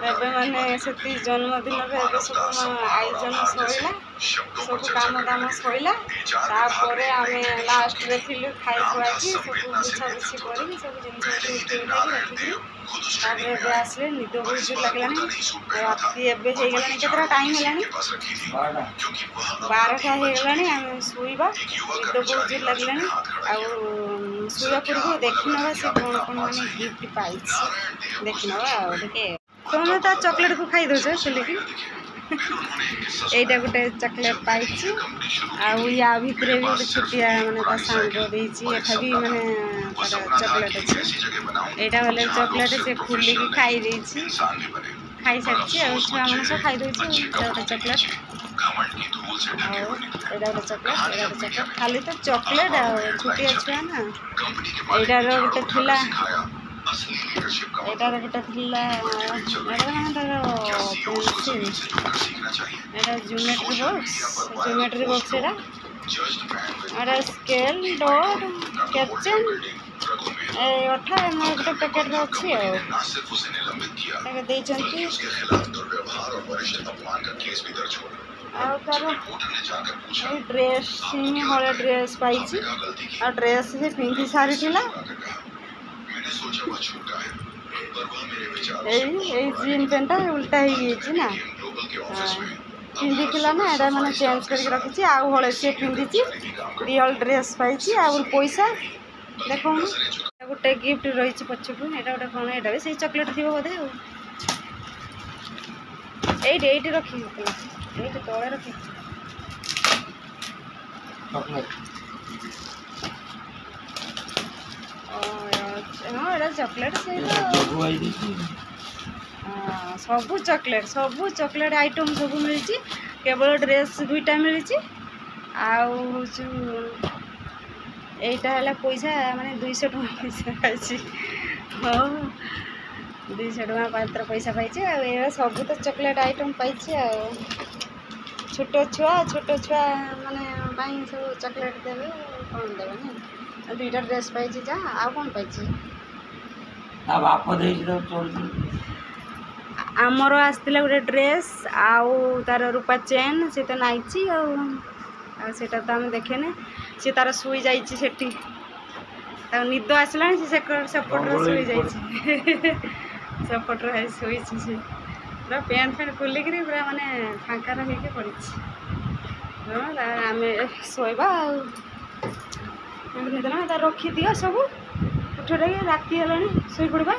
ଏବେ ମାନେ ସେଠି ଜନ୍ମଦିନରେ ଏବେ ସବୁ ଆୟୋଜନ ସରିଲା, ସବୁ କାମ ଦାମ ସରିଲା। ତାପରେ ଆମେ ଲାଷ୍ଟରେ ଥିଲୁ ଖାଇ ଖୁଆକି ସବୁ ବୁଝାବୁଝି କରିକି ସବୁ ଜିନିଷ ଉଠେଇ ରଖିକିରି ତାପରେ ଏବେ ଆସିଲେ। ନିଦ ବହୁତ ଜୋର ଲାଗିଲାଣି। ରାତି ଏବେ ହେଇଗଲାଣି, କେତେଟା ଟାଇମ୍ ହେଲାଣି? 12ଟା ହେଇଗଲାଣି। ଆମେ ଶୋଇବା, ନିଦ ବହୁତ ଜୋର ଲାଗିଲାଣି। ଆଉ ଶୋଇବା ପୂର୍ବରୁ ଦେଖିନେବା ସେ କ'ଣ କ'ଣ ମାନେ ଗିଫ୍ଟ ପାଇଛି, ଦେଖିନେବା ଆଉ ଟିକେ। ତୁମେ ତା ଚକୋଲେଟ୍କୁ ଖାଇ ଦେଉଛ ଖୋଲିକି। ଏଇଟା ଗୋଟେ ଚକୋଲେଟ୍ ପାଇଛି। ଆଉ ୟା ଭିତରେ ବି ଗୋଟେ ଛୋଟିଆ ମାନେ ତା ସାଙ୍ଗ ଦେଇଛି। ଏଠା ବି ମାନେ ତାର ଚକୋଲେଟ୍ ଅଛି। ଏଇଟା ହେଲେ ଚକୋଲେଟ୍ ସେ ଖୋଲିକି ଖାଇ ଦେଇଛି, ଖାଇସାରିଛି। ଆଉ ଛୁଆମାନେ ସବୁ ଖାଇଦେଉଛି। ଏଇଟା ଗୋଟେ ଚକୋଲେଟ୍, ଆଉ ଏଇଟା ଗୋଟେ ଚକୋଲେଟ୍, ଏଇଟା ଗୋଟେ ଚକୋଲେଟ୍। ଖାଲି ତ ଚକୋଲେଟ୍ ଆଉ ଛୋଟିଆ ଛୁଆ ନା। ଏଇଟାର ଗୋଟେ ଥିଲା, ଏଇଟାର ଗୋଟେ ଥିଲା ମାନେ ତାର ପେନ୍ସିଲ୍। ଏଇଟା ଜୋମେଟ୍ରି ବକ୍ସ ଏଇଟା। ଏଇଟା ସ୍କେଲ୍, ଡଟ୍, କେଚେନ୍, এই ଅଠା ଗୋଟେ ପ୍ୟାକେଟ୍ରେ ଅଛି। ଆଉ ତାকে ଦେଇଛନ୍ତି। ଆଉ ତାର ଏଇ ଡ୍ରେସ୍ ହଳେ ଡ୍ରେସ୍ ପାଇଛି। ଆଉ ଡ୍ରେସ୍ ସେ ପିନ୍ଧି ସାରିଥିଲା। ଏଇ ଜିନ୍ ପ୍ୟାଣ୍ଟଟା ଉଲ୍ଟା ହେଇଯାଇଛି ନା, ପିନ୍ଧିଥିଲା ନା। ଏଇଟା ମାନେ ଚେଞ୍ଜ କରିକି ରଖିଛି। ଆଉ ହଳେ ସିଏ ପିନ୍ଧିଛି। ଦି ହଳ ଡ୍ରେସ୍ ପାଇଛି। ଆଉ ପଇସା ଦେଖଉନ। ଗୋଟେ ଗିଫ୍ଟ ରହିଛି ପଛକୁ। ଏଇଟା ଗୋଟେ କ'ଣ? ଏଇଟା ବି ସେଇ ଚକୋଲେଟ୍ ଥିବ ବୋଧେ। ଆଉ ଏଇଠି ରଖିଥିଲା, ଏଇଠି ତଳେ ରଖି। ହଁ ଏଇଟା ଚକୋଲେଟ୍ ସବୁ ଚକୋଲେଟ୍ ଆଇଟମ୍ ସବୁ ମିଳିଛି। କେବଳ ଡ୍ରେସ୍ 2ଟା ମିଳିଛି। ଆଉ ହେଉଛି ଏଇଟା ହେଲା ପଇସା, ମାନେ 200 ଟଙ୍କା ପଇସା ପାଇଛି। ହଉ 200 ଟଙ୍କା ମାତ୍ର ପଇସା ପାଇଛି। ଆଉ ଏ ସବୁ ତ ଚକୋଲେଟ୍ ଆଇଟମ୍ ପାଇଛି। ଆଉ ଛୋଟ ଛୁଆ ମାନେ ପାଇଁ ସବୁ ଚକୋଲେଟ୍ ଦେବେ, କ'ଣ ଦେବେ ନା। 2ଟା ଡ୍ରେସ୍ ପାଇଛି ଯାହା। ଆଉ କ'ଣ ପାଇଛି? ଆମର ଆସିଥିଲା ଗୋଟେ ଡ୍ରେସ୍, ଆଉ ତାର ରୂପା ଚେନ୍ ସେ ତ ନାଇଛି। ଆଉ ସେଇଟା ତ ଆମେ ଦେଖେନି। ସେ ତାର ଶୋଇଯାଇଛି ସେଠି। ତାକୁ ନିଦ ଆସିଲାଣି। ସେ ସେପଟରେ ଶୋଇଯାଇଛି। ସେପଟରେ ଶୋଇଛି। ସେ ପୁରା ପ୍ୟାଣ୍ଟ ଖୋଲିକିରି ପୁରା ମାନେ ଫାଙ୍କାର ହେଇକି ପଡ଼ିଛି। ହଁ ଆମେ ଶୋଇବା। ଆଉ ନିଦ ନା ତା ରଖିଦିଅ ସବୁ। ଉଠ, ରାତି ହେଲାଣି, ଶୋଇପଡ଼ିବା।